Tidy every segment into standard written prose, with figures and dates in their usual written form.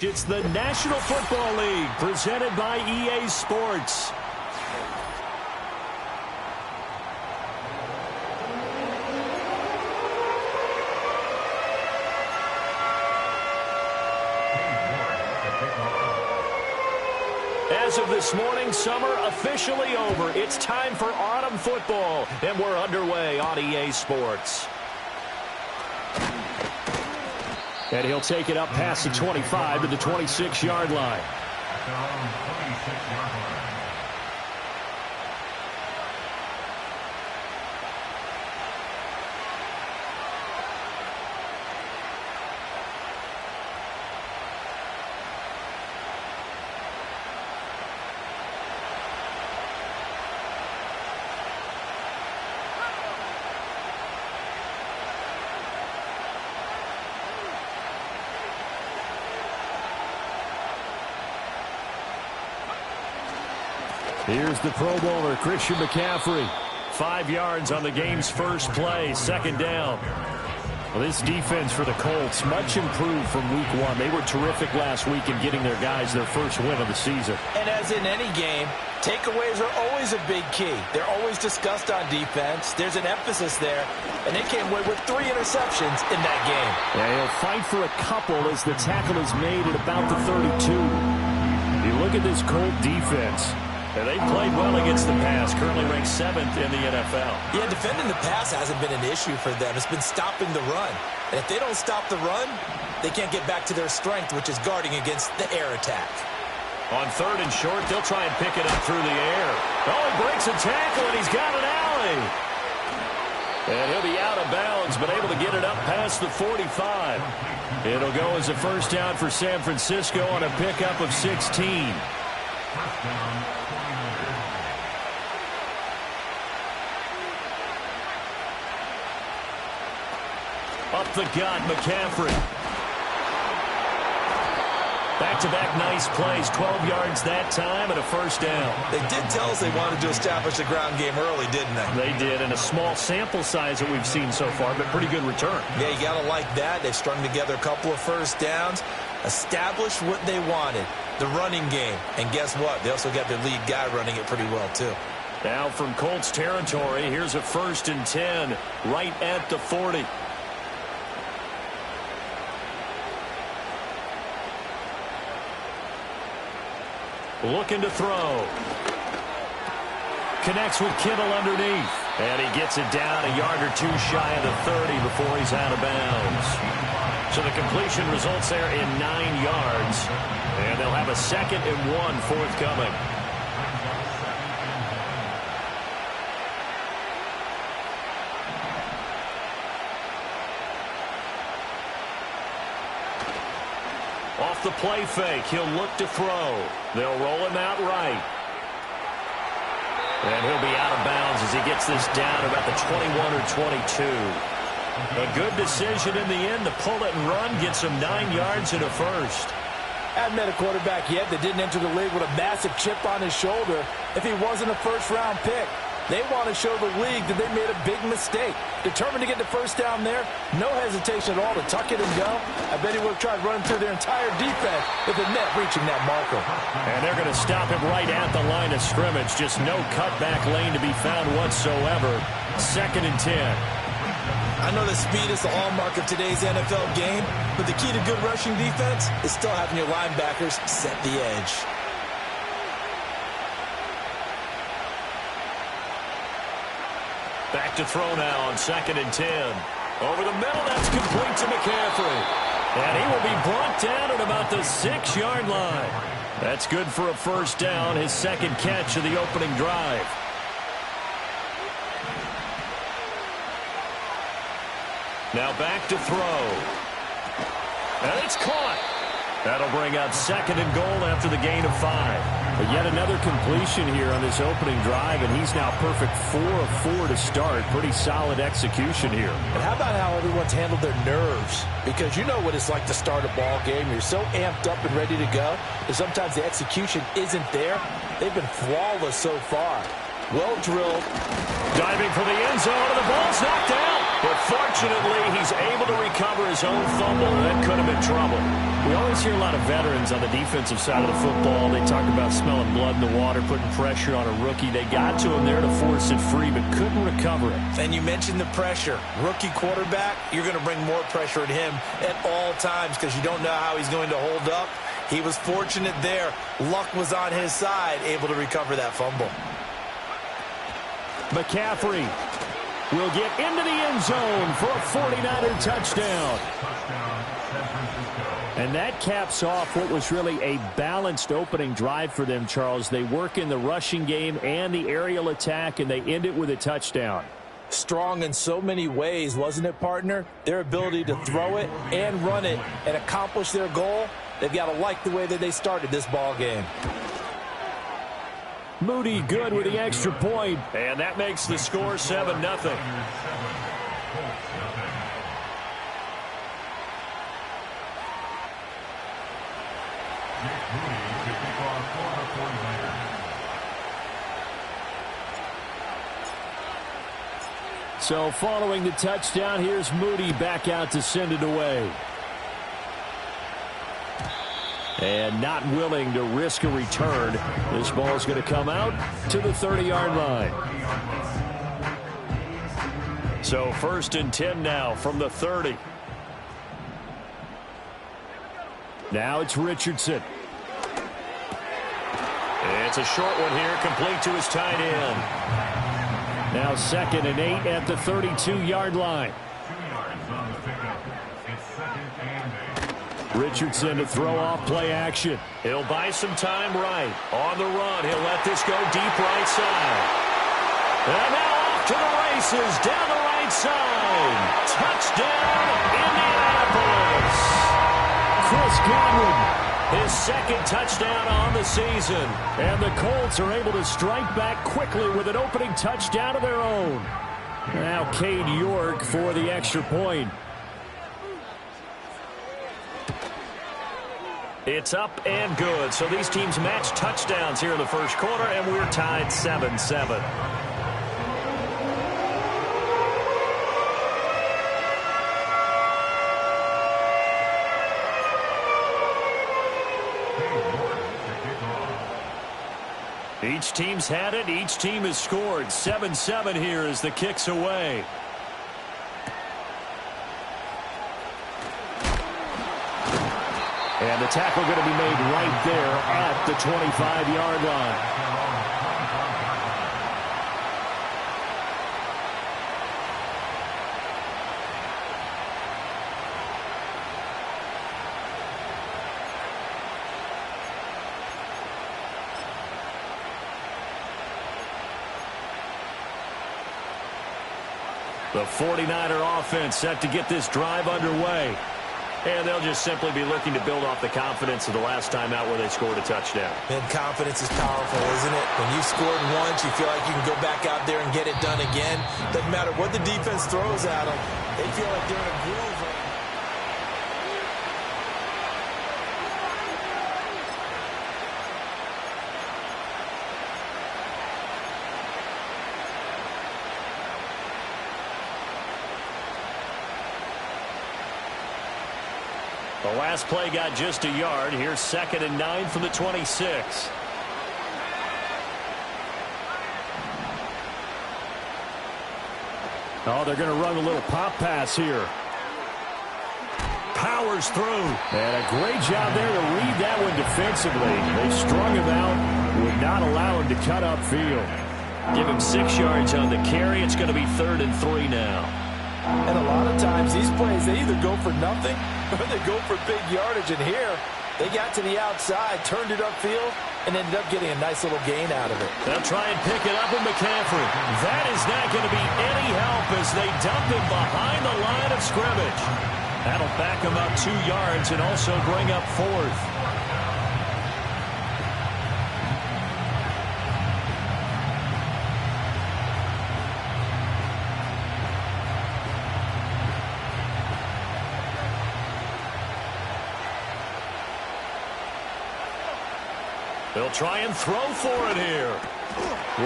It's the National Football League presented by EA Sports. As of this morning, summer officially over. It's time for autumn football, and we're underway on EA Sports. And he'll take it up past the 25 to the 26-yard line. Here's the Pro Bowler, Christian McCaffrey. 5 yards on the game's first play, second down. Well, this defense for the Colts, much improved from week one. They were terrific last week in getting their guys their first win of the season. And as in any game, takeaways are always a big key. They're always discussed on defense. There's an emphasis there, and they came away with 3 interceptions in that game. Yeah, he'll fight for a couple as the tackle is made at about the 32. You look at this Colt defense. And they played well against the pass, currently ranked 7th in the NFL. Yeah, defending the pass hasn't been an issue for them. It's been stopping the run. And if they don't stop the run, they can't get back to their strength, which is guarding against the air attack. On 3rd and short, they'll try and pick it up through the air. Oh, he breaks a tackle, and he's got an alley. And he'll be out of bounds, but able to get it up past the 45. It'll go as a first down for San Francisco on a pickup of 16. Up the gut, McCaffrey. Back-to-back nice plays, 12 yards that time and a first down. They did tell us they wanted to establish the ground game early, didn't they? They did, and a small sample size that we've seen so far, but pretty good return. Yeah, you got to like that. They've strung together a couple of first downs, established what they wanted, the running game. And guess what? They also got their lead guy running it pretty well, too. Now from Colts territory, here's a 1st and 10 right at the 40. Looking to throw. Connects with Kittle underneath. And he gets it down a yard or two shy of the 30 before he's out of bounds. So the completion results there in 9 yards. And they'll have a 2nd and 1 forthcoming. Off the play fake, he'll look to throw. They'll roll him out right. And he'll be out of bounds as he gets this down about the 21 or 22. A good decision in the end to pull it and run, gets him 9 yards and a first. Haven't met a quarterback yet that didn't enter the league with a massive chip on his shoulder if he wasn't a first-round pick. They want to show the league that they made a big mistake. Determined to get the first down there, no hesitation at all to tuck it and go. I bet he would have tried running through their entire defense if it meant reaching that marker. And they're going to stop him right at the line of scrimmage. Just no cutback lane to be found whatsoever. 2nd and 10. I know that speed is the hallmark of today's NFL game, but the key to good rushing defense is still having your linebackers set the edge. Back to throw now on 2nd and 10. Over the middle, that's complete to McCaffrey. And he will be brought down at about the 6-yard line. That's good for a first down, his 2nd catch of the opening drive. Now back to throw. And it's caught. That'll bring up 2nd and goal after the gain of 5. But yet another completion here on this opening drive, and he's now perfect 4 of 4 to start. Pretty solid execution here. And how about how everyone's handled their nerves? Because you know what it's like to start a ball game. You're so amped up and ready to go, and sometimes the execution isn't there. They've been flawless so far. Well drilled. Diving for the end zone, and the ball's knocked out. But fortunately, he's able to recover his own fumble. That could have been trouble. We always hear a lot of veterans on the defensive side of the football. They talk about smelling blood in the water, putting pressure on a rookie. They got to him there to force it free, but couldn't recover it. And you mentioned the pressure. Rookie quarterback, you're going to bring more pressure at him at all times because you don't know how he's going to hold up. He was fortunate there. Luck was on his side, able to recover that fumble. McCaffrey will get into the end zone for a 49er touchdown. And that caps off what was really a balanced opening drive for them, Charles. They work in the rushing game and the aerial attack, and they end it with a touchdown. Strong in so many ways, wasn't it, partner? Their ability to throw it and run it and accomplish their goal, they've got to like the way that they started this ball game. Moody good with the extra point, and that makes the score 7-0. So following the touchdown, here's Moody back out to send it away. And not willing to risk a return. This ball's going to come out to the 30-yard line. So 1st and 10 now from the 30. Now it's Richardson. It's a short one here, complete to his tight end. Now 2nd and 8 at the 32-yard line. Richardson to throw off play action. He'll buy some time right. On the run, he'll let this go deep right side. And now off to the races, down the right side. Touchdown, Indianapolis. Chris Godwin, his 2nd touchdown on the season. And the Colts are able to strike back quickly with an opening touchdown of their own. Now Cade York for the extra point. It's up and good. So these teams match touchdowns here in the first quarter, and we're tied 7-7. Each team's had it. Each team has scored. 7-7 here as the kick's away. And the tackle going to be made right there at the 25-yard line. The 49er offense set to get this drive underway. And they'll just simply be looking to build off the confidence of the last time out where they scored a touchdown. And confidence is powerful, isn't it? When you scored once, you feel like you can go back out there and get it done again. Doesn't matter what the defense throws at them. They feel like they're in a groove. The last play got just a yard. Here's 2nd and 9 from the 26. Oh, they're going to run a little pop pass here. Powers through. And a great job there to read that one defensively. They strung him out, would not allow him to cut upfield. Give him 6 yards on the carry. It's going to be 3rd and 3 now. And a lot of times these plays, they either go for nothing or they go for big yardage. And here, they got to the outside, turned it upfield, and ended up getting a nice little gain out of it. They'll try and pick it up with McCaffrey. That is not going to be any help as they dump him behind the line of scrimmage. That'll back him up 2 yards and also bring up 4th. They'll try and throw for it here.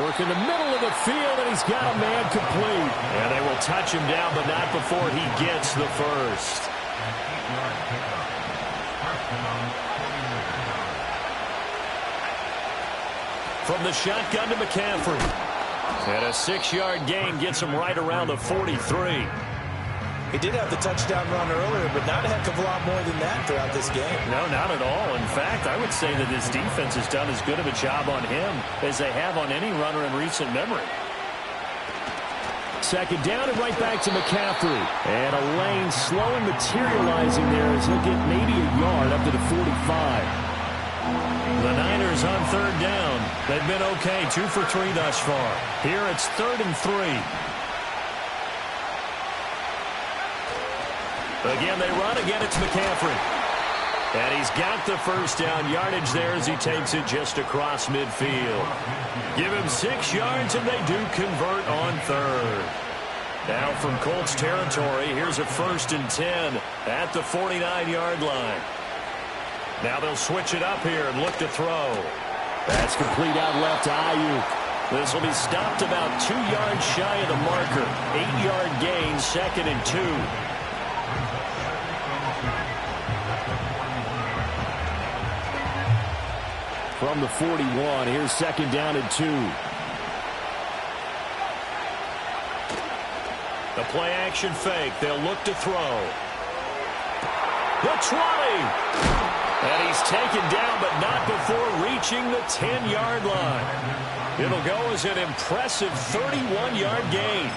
Work in the middle of the field, and he's got a man complete. And they will touch him down, but not before he gets the first. From the shotgun to McCaffrey. And a 6-yard gain gets him right around the 43. He did have the touchdown run earlier, but not a heck of a lot more than that throughout this game. No, not at all. In fact, I would say that this defense has done as good of a job on him as they have on any runner in recent memory. Second down and right back to McCaffrey. And a lane slowly materializing there as he'll get maybe a yard up to the 45. The Niners on third down. They've been okay, 2 for 3 thus far. Here it's 3rd and 3. Again, they run. Again, it's McCaffrey. And he's got the first down yardage there as he takes it just across midfield. Give him 6 yards, and they do convert on third. Now from Colts territory, here's a 1st and 10 at the 49-yard line. Now they'll switch it up here and look to throw. That's complete out left to Ayuk. This will be stopped about 2 yards shy of the marker. 8-yard gain, 2nd and 2. From the 41, here's 2nd down and 2. The play action fake. They'll look to throw. The 20. And he's taken down, but not before reaching the 10-yard line. It'll go as an impressive 31-yard gain.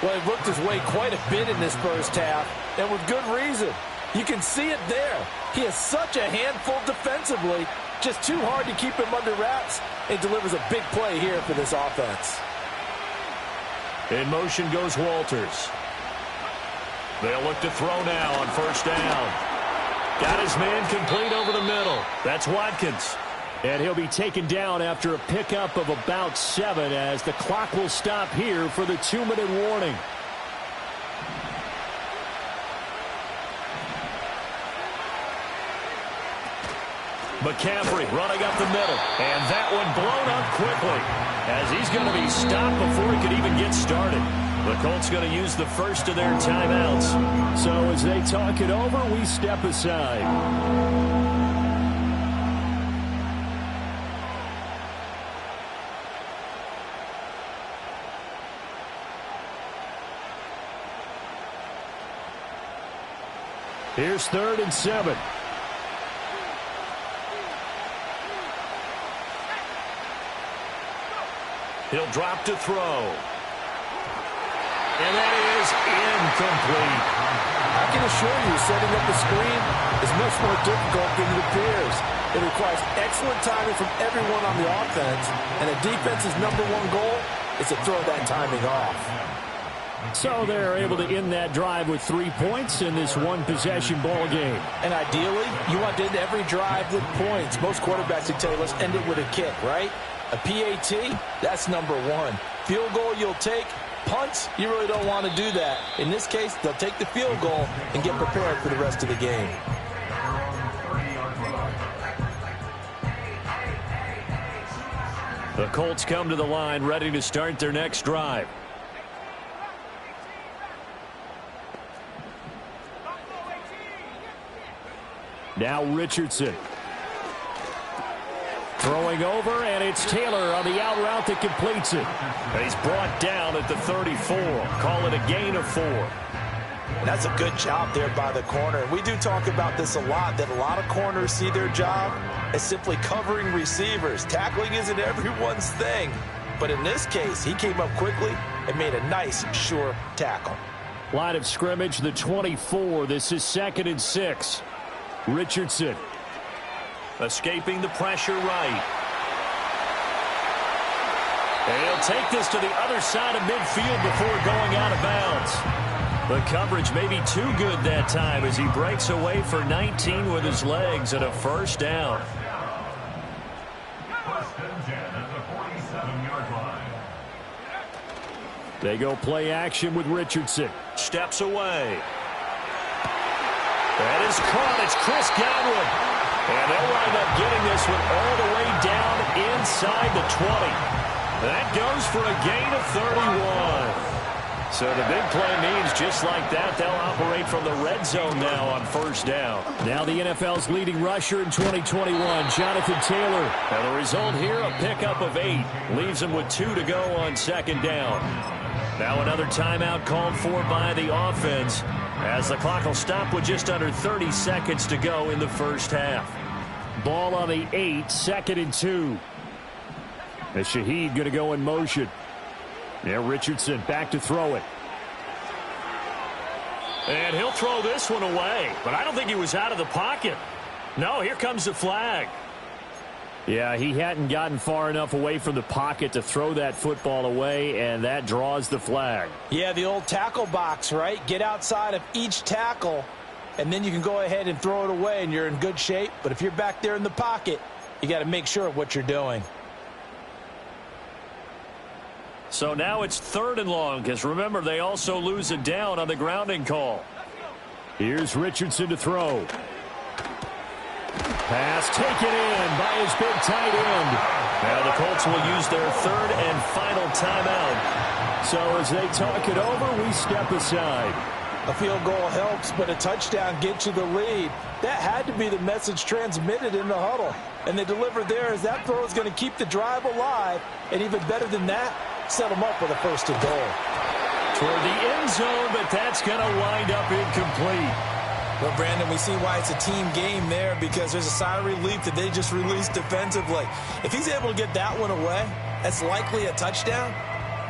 Well, he worked his way quite a bit in this first half, and with good reason. You can see it there. He is such a handful defensively. Just too hard to keep him under wraps. It delivers a big play here for this offense. In motion goes Walters. They'll look to throw now on 1st down. Got his man complete over the middle. That's Watkins. And he'll be taken down after a pickup of about 7 as the clock will stop here for the 2-minute warning. McCaffrey running up the middle. And that one blown up quickly as he's going to be stopped before he could even get started. The Colts going to use the first of their timeouts. So as they talk it over, we step aside. Here's 3rd and 7. He'll drop to throw. And that is incomplete. I can assure you, setting up the screen is much more difficult than it appears. It requires excellent timing from everyone on the offense, and a defense's #1 goal is to throw that timing off. So they're able to end that drive with 3 points in this one-possession ball game. And ideally, you want to end every drive with points. Most quarterbacks would tell you, let's end it with a kick, right? A PAT, that's #1. Field goal you'll take. Punts, you really don't want to do that. In this case, they'll take the field goal and get prepared for the rest of the game. The Colts come to the line ready to start their next drive. Now Richardson. Throwing over, and it's Taylor on the out route that completes it. And he's brought down at the 34. Call it a gain of 4. That's a good job there by the corner. We do talk about this a lot, that a lot of corners see their job as simply covering receivers. Tackling isn't everyone's thing. But in this case, he came up quickly and made a nice, sure tackle. Line of scrimmage, the 24. This is 2nd and 6. Richardson. Escaping the pressure right. And he'll take this to the other side of midfield before going out of bounds. The coverage may be too good that time as he breaks away for 19 with his legs and a 1st down. They go play action with Richardson. Steps away. That is caught. It's Chris Godwin. And they'll wind up getting this one all the way down inside the 20. That goes for a gain of 31. So the big play means just like that, they'll operate from the red zone now on first down. Now the NFL's leading rusher in 2021, Jonathan Taylor. And the result here, a pickup of 8. Leaves him with 2 to go on second down. Now another timeout called for by the offense, as the clock will stop with just under 30 seconds to go in the first half. Ball on the 8, 2nd and 2. As Shaheed going to go in motion. Now Richardson back to throw it. And he'll throw this one away, but I don't think he was out of the pocket. No, here comes the flag. Yeah, he hadn't gotten far enough away from the pocket to throw that football away, and that draws the flag. Yeah, the old tackle box, right? Get outside of each tackle, and then you can go ahead and throw it away, and you're in good shape. But if you're back there in the pocket, you got to make sure of what you're doing. So now it's 3rd and long, because remember, they also lose a down on the grounding call. Here's Richardson to throw. Pass taken in by his big tight end. Now the Colts will use their 3rd and final timeout. So as they talk it over, we step aside. A field goal helps, but a touchdown gets you the lead. That had to be the message transmitted in the huddle. And they delivered there as that throw is going to keep the drive alive. And even better than that, set them up with a 1st and goal. Toward the end zone, but that's going to wind up incomplete. Well, Brandon, we see why it's a team game there, because there's a sigh of relief that they just released defensively. If he's able to get that one away, that's likely a touchdown.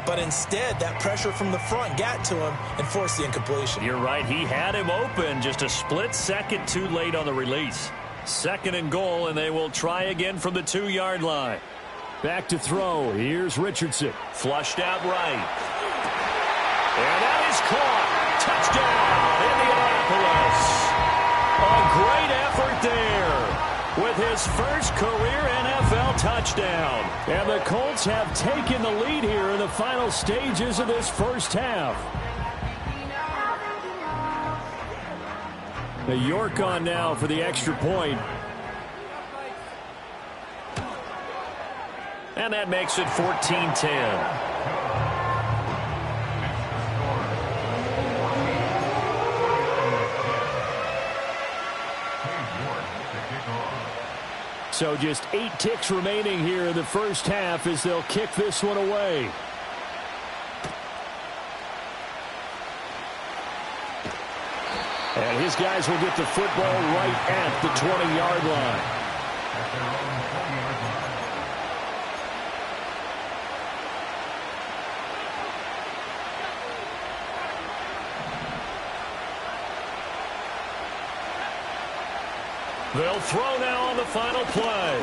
But instead, that pressure from the front got to him and forced the incompletion. You're right. He had him open, just a split second too late on the release. 2nd and goal, and they will try again from the 2-yard line. Back to throw. Here's Richardson. Flushed out right. And that is caught. Touchdown, Indianapolis. A great effort there with his first career NFL touchdown. And the Colts have taken the lead here in the final stages of this first half. The York on now for the extra point. And that makes it 14-10. So just 8 ticks remaining here in the first half as they'll kick this one away. And his guys will get the football right at the 20-yard line. They'll throw now on the final play.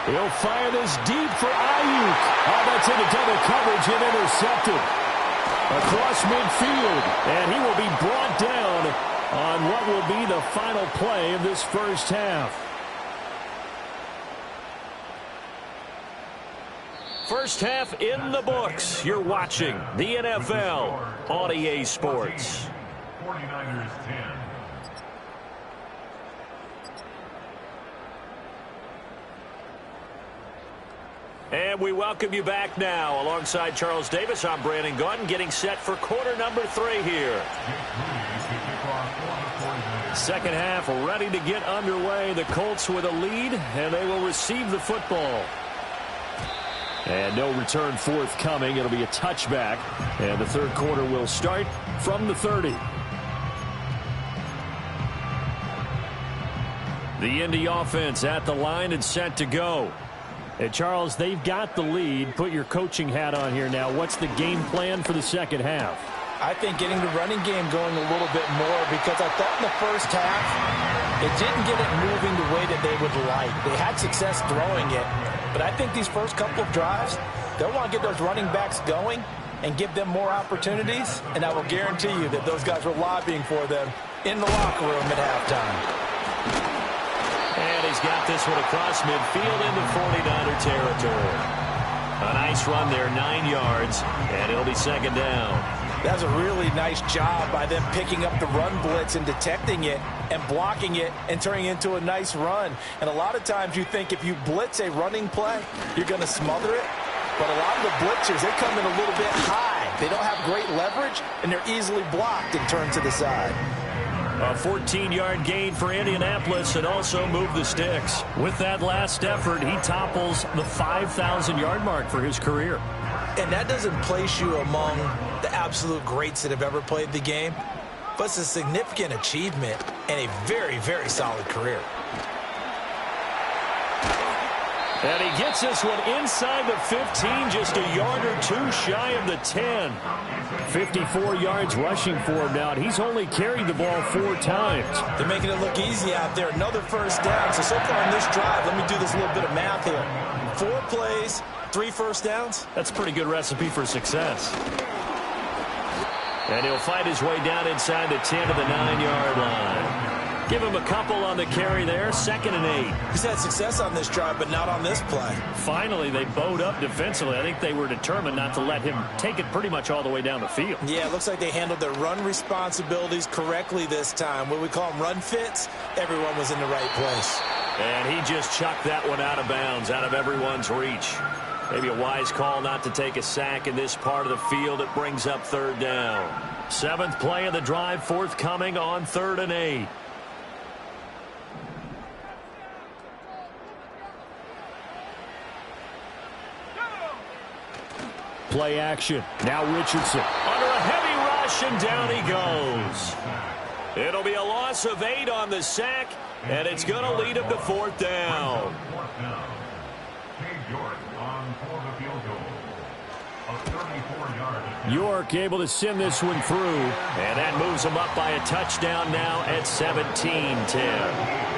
He'll fire this deep for Ayuk. Oh, that's into double coverage and intercepted. Across midfield, and he will be brought down on what will be the final play of this first half. First half in the books. You're watching the NFL on EA Sports. 49ers 10. And we welcome you back now. Alongside Charles Davis, I'm Brandon Gaudin, getting set for quarter number 3 here. Second half ready to get underway. The Colts with a lead, and they will receive the football. And no return forthcoming. It'll be a touchback. And the third quarter will start from the 30. The Indy offense at the line and set to go. And Charles, they've got the lead. Put your coaching hat on here now. What's the game plan for the second half? I think getting the running game going a little bit more, because I thought in the first half it didn't get it moving the way that they would like. They had success throwing it, but I think these first couple of drives, they'll want to get those running backs going and give them more opportunities, and I will guarantee you that those guys were lobbying for them in the locker room at halftime. And he's got this one across midfield into 49er territory. A nice run there, 9 yards, and it'll be second down. That's a really nice job by them picking up the run blitz and detecting it and blocking it and turning it into a nice run. And a lot of times you think if you blitz a running play, you're going to smother it. But a lot of the blitzers, they come in a little bit high. They don't have great leverage, and they're easily blocked and turned to the side. A 14-yard gain for Indianapolis and also moved the sticks. With that last effort, he topples the 5,000-yard mark for his career. And that doesn't place you among the absolute greats that have ever played the game, but it's a significant achievement and a very, very solid career. And he gets this one inside the 15, just a yard or two shy of the 10. 54 yards rushing for him now, and he's only carried the ball 4 times. They're making it look easy out there. Another first down. So far in this drive, let me do this little bit of math here. 4 plays, 3 first downs. That's a pretty good recipe for success. And he'll fight his way down inside the 10 to the 9-yard line. Give him a couple on the carry there, 2nd and 8. He's had success on this drive, but not on this play. Finally, they bowed up defensively. I think they were determined not to let him take it pretty much all the way down the field. Yeah, it looks like they handled their run responsibilities correctly this time. What we call them run fits, everyone was in the right place. And he just chucked that one out of bounds, out of everyone's reach. Maybe a wise call not to take a sack in this part of the field. It brings up 3rd down. 7th play of the drive, forthcoming on 3rd and 8. Play action. Now Richardson under a heavy rush, and down he goes. It'll be a loss of 8 on the sack, and it's going to lead him to 4th down. York able to send this one through, and that moves him up by a touchdown now at 17-10.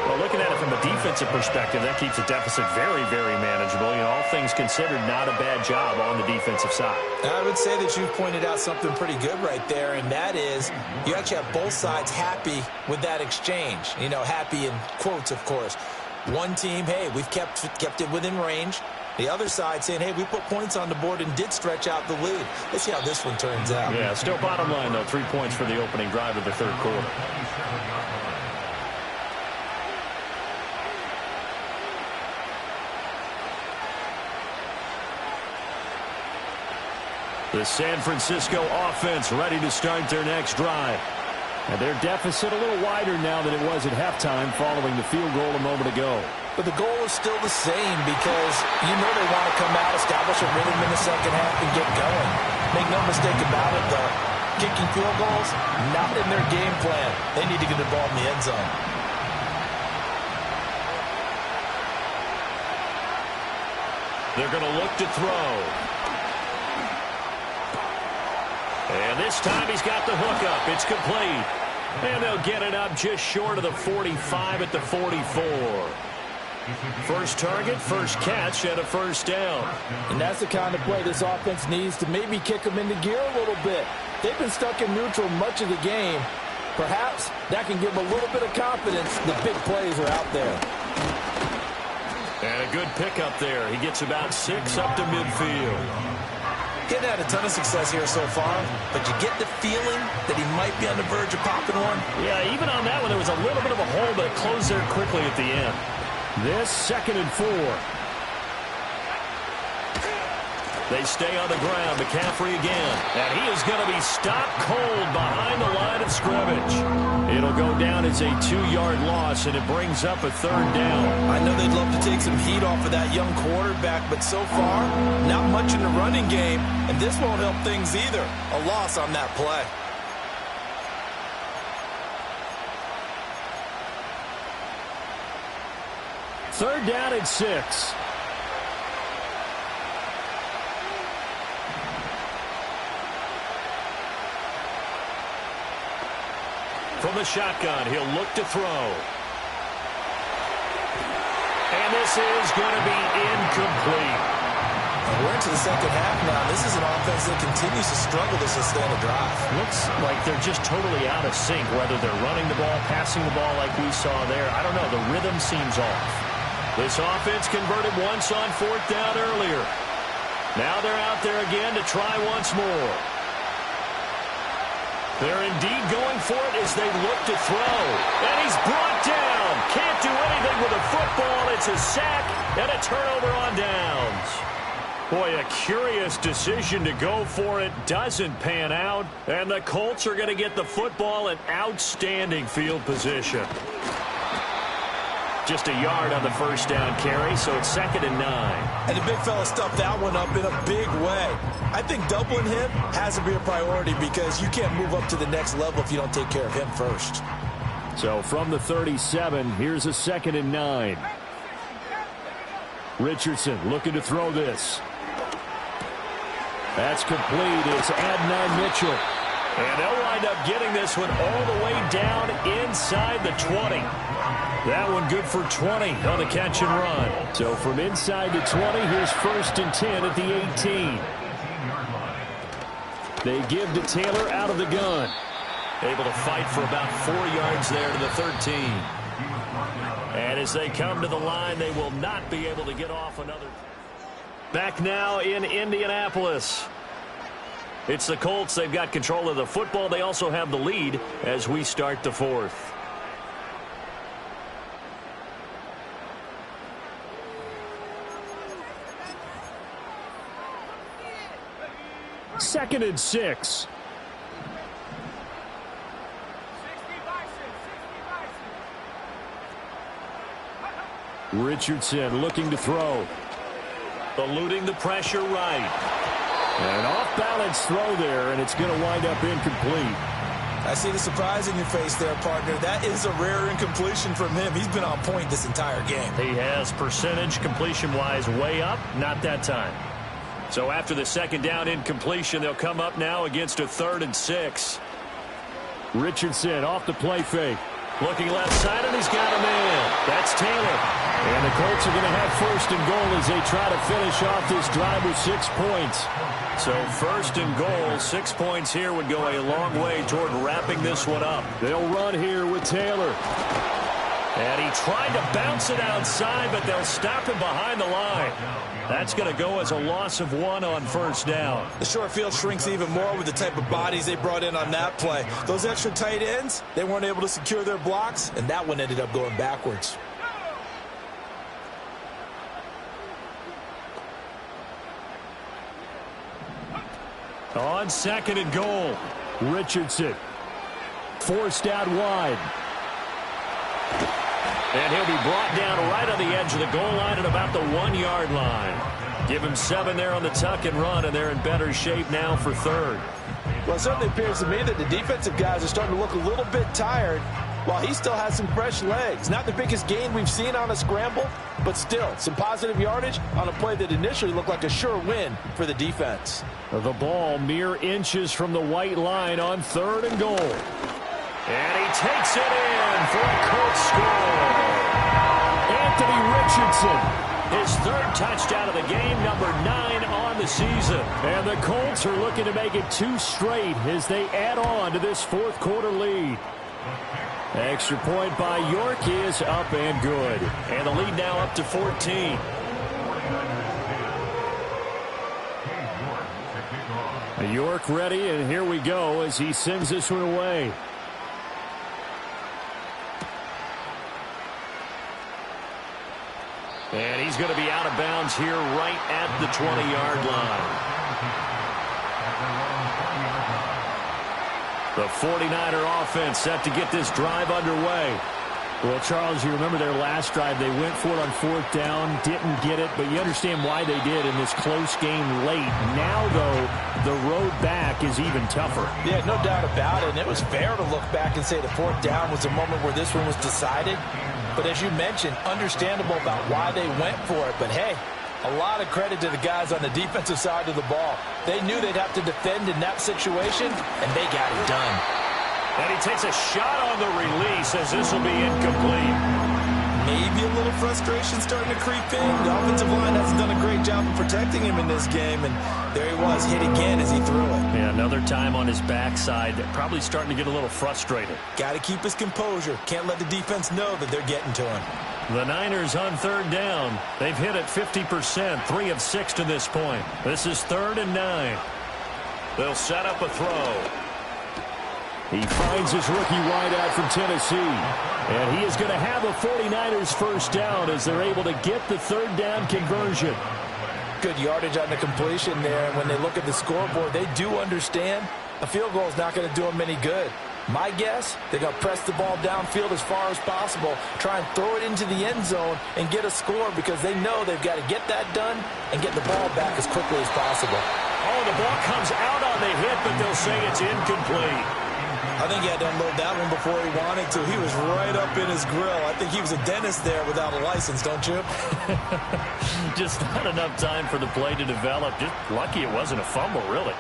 Well, looking at it from a defensive perspective, that keeps the deficit very, very manageable. You know, all things considered, not a bad job on the defensive side. I would say that you've pointed out something pretty good right there, and that is you actually have both sides happy with that exchange. You know, happy in quotes, of course. One team, hey, we've kept it within range. The other side saying, hey, we put points on the board and did stretch out the lead. Let's see how this one turns out. Yeah, still bottom line, though, 3 points for the opening drive of the 3rd quarter. The San Francisco offense ready to start their next drive. And their deficit a little wider now than it was at halftime following the field goal a moment ago. But the goal is still the same because you know they want to come out, establish a rhythm in the second half, and get going. Make no mistake about it, though. Kicking field goals, not in their game plan. They need to get the ball in the end zone. They're going to look to throw. And this time he's got the hook up. It's complete. And they'll get it up just short of the 45 at the 44. First target, first catch, and a first down. And that's the kind of play this offense needs to maybe kick them into gear a little bit. They've been stuck in neutral much of the game. Perhaps that can give them a little bit of confidence. The big plays are out there. And a good pickup there. He gets about 6 up to midfield. Getting had a ton of success here so far, but you get the feeling that he might be on the verge of popping one. Yeah, even on that one, there was a little bit of a hole, but it closed there quickly at the end. This 2nd and 4. They stay on the ground. McCaffrey again. And he is going to be stopped cold behind the line of scrimmage. It'll go down as a 2-yard loss, and it brings up a 3rd down. I know they'd love to take some heat off of that young quarterback, but so far, not much in the running game, and this won't help things either. A loss on that play. Third down and 6. From the shotgun, he'll look to throw. And this is going to be incomplete. We're into the second half now. This is an offense that continues to struggle to sustain a drive. Looks like they're just totally out of sync, whether they're running the ball, passing the ball like we saw there. I don't know. The rhythm seems off. This offense converted once on 4th down earlier. Now they're out there again to try once more. They're indeed going for it as they look to throw. And he's brought down. Can't do anything with a football. It's a sack and a turnover on downs. Boy, a curious decision to go for it. Doesn't pan out. And the Colts are going to get the football in outstanding field position. Just a yard on the first down carry, so it's 2nd and 9. And the big fella stuffed that one up in a big way. I think doubling him has to be a priority because you can't move up to the next level if you don't take care of him first. So from the 37, here's a 2nd and 9. Richardson looking to throw this. That's complete. It's Adnan Mitchell. And they'll wind up getting this one all the way down inside the 20. That one good for 20 on the catch and run. So from inside the 20, here's 1st and 10 at the 18. They give to Taylor out of the gun. Able to fight for about 4 yards there to the 13. And as they come to the line, they will not be able to get off another. Back now in Indianapolis. It's the Colts. They've got control of the football. They also have the lead as we start the 4th. Second and 6. Richardson looking to throw. Eluding the pressure right. An off-balance throw there, and it's going to wind up incomplete. I see the surprise in your face there, partner. That is a rare incompletion from him. He's been on point this entire game. He has percentage completion-wise way up, not that time. So after the 2nd down incompletion, they'll come up now against a 3rd and 6. Richardson off the play fake. Looking left side, and he's got him in. That's Taylor. And the Colts are going to have 1st and goal as they try to finish off this drive with 6 points. So 1st and goal, 6 points here would go a long way toward wrapping this one up. They'll run here with Taylor. And he tried to bounce it outside, but they'll stop him behind the line. That's going to go as a loss of 1 on 1st down. The short field shrinks even more with the type of bodies they brought in on that play. Those extra tight ends, they weren't able to secure their blocks, and that one ended up going backwards. On 2nd and goal, Richardson forced out wide. And he'll be brought down right on the edge of the goal line at about the 1-yard line. Give him 7 there on the tuck and run, and they're in better shape now for 3rd. Well, it certainly appears to me that the defensive guys are starting to look a little bit tired while he still has some fresh legs. Not the biggest gain we've seen on a scramble, but still some positive yardage on a play that initially looked like a sure win for the defense. The ball mere inches from the white line on 3rd and goal. And he takes it in for a Colts score. Anthony Richardson, his 3rd touchdown of the game, number 9 on the season. And the Colts are looking to make it 2 straight as they add on to this 4th quarter lead. Extra point by York is up and good. And the lead now up to 14. York ready, and here we go as he sends this one away. And he's going to be out of bounds here right at the 20-yard line. The 49er offense set to get this drive underway. Well, Charles, you remember their last drive. They went for it on 4th down, didn't get it, but you understand why they did in this close game late. Now, though, the road back is even tougher. Yeah, no doubt about it, and it was fair to look back and say the 4th down was a moment where this one was decided. But as you mentioned, understandable about why they went for it. But, hey, a lot of credit to the guys on the defensive side of the ball. They knew they'd have to defend in that situation, and they got it done. And he takes a shot on the release as this will be incomplete. Maybe a little frustration starting to creep in. The offensive line hasn't done a great job of protecting him in this game, and there he was, hit again as he threw it. Yeah, another time on his backside, probably starting to get a little frustrated. Got to keep his composure. Can't let the defense know that they're getting to him. The Niners on 3rd down. They've hit it 50%, 3 of 6 to this point. This is 3rd and 9. They'll set up a throw. He finds his rookie wideout from Tennessee. And he is going to have a 49ers 1st down as they're able to get the 3rd down conversion. Good yardage on the completion there. And when they look at the scoreboard, they do understand a field goal is not going to do them any good. My guess, they're going to press the ball downfield as far as possible, try and throw it into the end zone and get a score because they know they've got to get that done and get the ball back as quickly as possible. Oh, the ball comes out on the hit, but they'll say it's incomplete. I think he had to unload that one before he wanted to. He was right up in his grill. I think he was a dentist there without a license, don't you? Just not enough time for the play to develop. Just lucky it wasn't a fumble, really.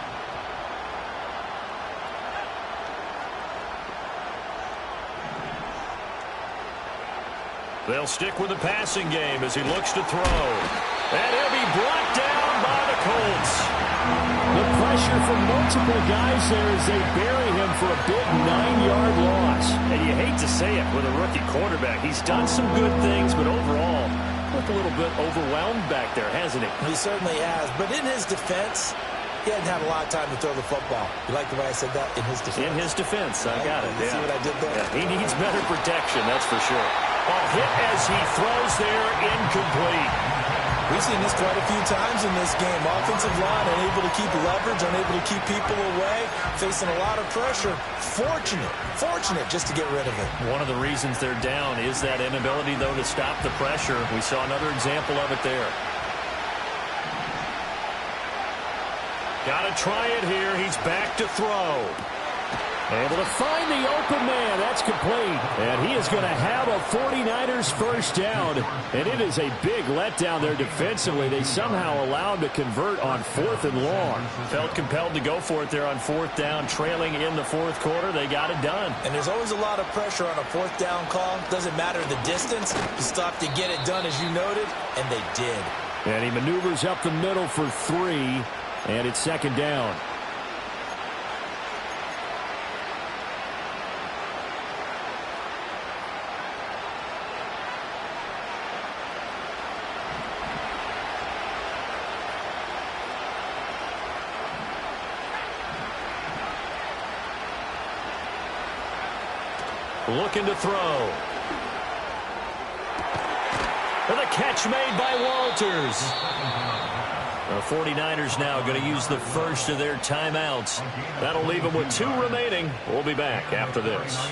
They'll stick with the passing game as he looks to throw. And he'll be brought down by the Colts. The pressure from multiple guys there as they bury him for a big 9-yard loss. And you hate to say it with a rookie quarterback. He's done some good things, but overall, looked a little bit overwhelmed back there, hasn't he? He certainly has. But in his defense, he hadn't had a lot of time to throw the football. You like the way I said that? In his defense. In his defense. I got it. You see what I did there? Yeah, he needs better protection, that's for sure. Ball hit as he throws there, incomplete. We've seen this quite a few times in this game. Offensive line unable to keep leverage, unable to keep people away, facing a lot of pressure. Fortunate just to get rid of it. One of the reasons they're down is that inability, though, to stop the pressure. We saw another example of it there. Got to try it here. He's back to throw. Able to find the open man. That's complete. And he is going to have a 49ers first down. And it is a big letdown there defensively. They somehow allowed him to convert on 4th and long. Felt compelled to go for it there on 4th down, trailing in the 4th quarter. They got it done. And there's always a lot of pressure on a 4th down call. Doesn't matter the distance. You stop to get it done, as you noted, and they did. And he maneuvers up the middle for 3, and it's 2nd down. Looking to throw. And a catch made by Walters. The 49ers now going to use the first of their timeouts. That'll leave them with 2 remaining. We'll be back after this.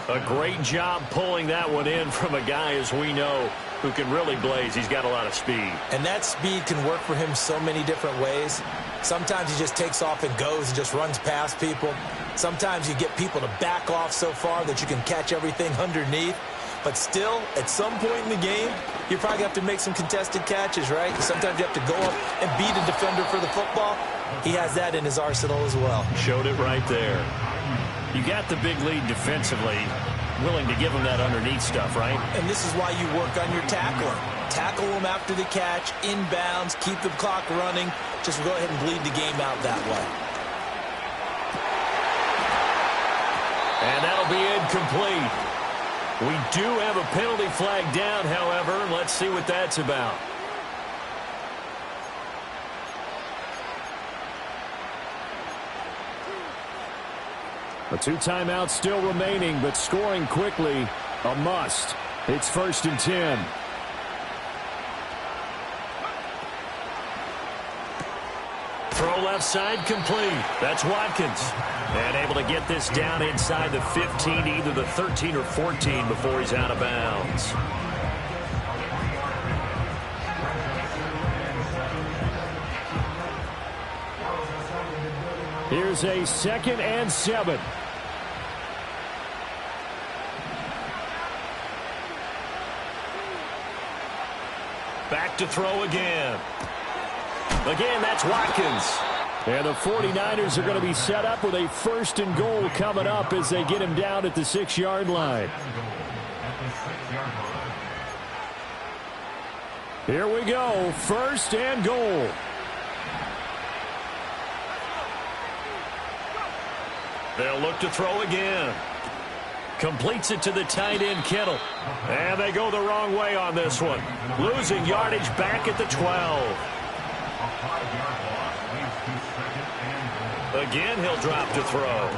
A great job pulling that one in from a guy, as we know, who can really blaze. He's got a lot of speed. And that speed can work for him so many different ways. Sometimes he just takes off and goes and just runs past people. Sometimes you get people to back off so far that you can catch everything underneath. But still, at some point in the game, you probably have to make some contested catches, right? Sometimes you have to go up and beat a defender for the football. He has that in his arsenal as well. Showed it right there. You got the big lead defensively, willing to give him that underneath stuff, right? And this is why you work on your tackling. Tackle him after the catch, inbounds, keep the clock running. Just go ahead and bleed the game out that way. And that'll be incomplete. We do have a penalty flag down, however. Let's see what that's about. A 2 timeouts still remaining, but scoring quickly, a must. It's 1st and 10. Throw left side complete. That's Watkins. And able to get this down inside the 15, either the 13 or 14 before he's out of bounds. Here's a 2nd and 7. Back to throw again. Again, that's Watkins. And the 49ers are going to be set up with a 1st and goal coming up as they get him down at the 6-yard line. Here we go, 1st and goal. They'll look to throw again. Completes it to the tight end, Kittle. And they go the wrong way on this one. Losing yardage back at the 12. Again, he'll drop to throw.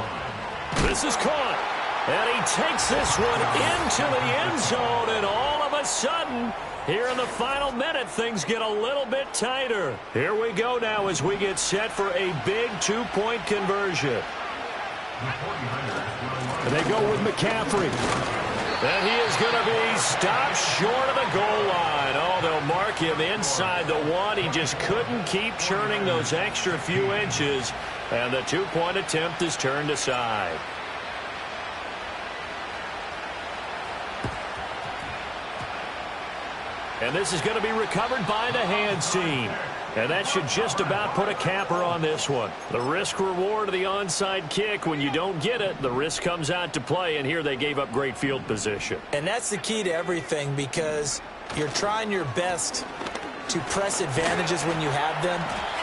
This is caught. And he takes this one into the end zone. And all of a sudden, Here in the final minute, things get a little bit tighter. Here we go now as we get set for a big two-point conversion. And they go with McCaffrey. And he is going to be stopped short of the goal line. Oh, they'll mark him inside the one. He just couldn't keep churning those extra few inches. And the two-point attempt is turned aside. And this is going to be recovered by the hands team. And that should just about put a capper on this one. The risk-reward of the onside kick, when you don't get it, the risk comes out to play, and here they gave up great field position. And that's the key to everything, because you're trying your best to press advantages when you have them,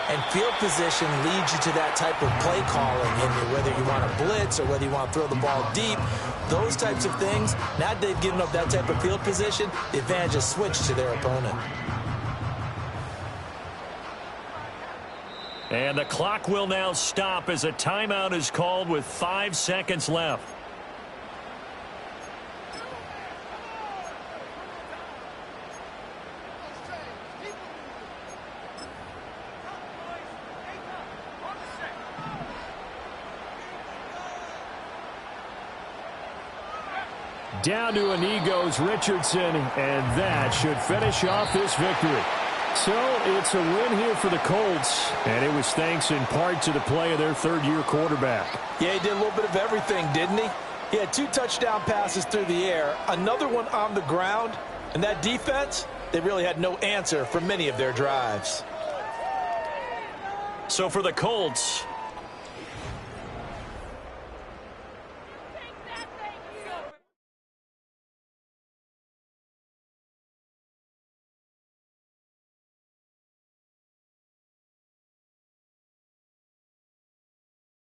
and field position leads you to that type of play calling, whether you want to blitz or whether you want to throw the ball deep. Those types of things, now that they've given up that type of field position, the advantage is switched to their opponent. And the clock will now stop as a timeout is called with 5 seconds left. Down to a knee goes Richardson, and that should finish off this victory. So it's a win here for the Colts, and it was thanks in part to the play of their third-year quarterback. Yeah, he did a little bit of everything, didn't he? He had 2 touchdown passes through the air, another one on the ground, and that defense, they really had no answer for many of their drives. So for the Colts,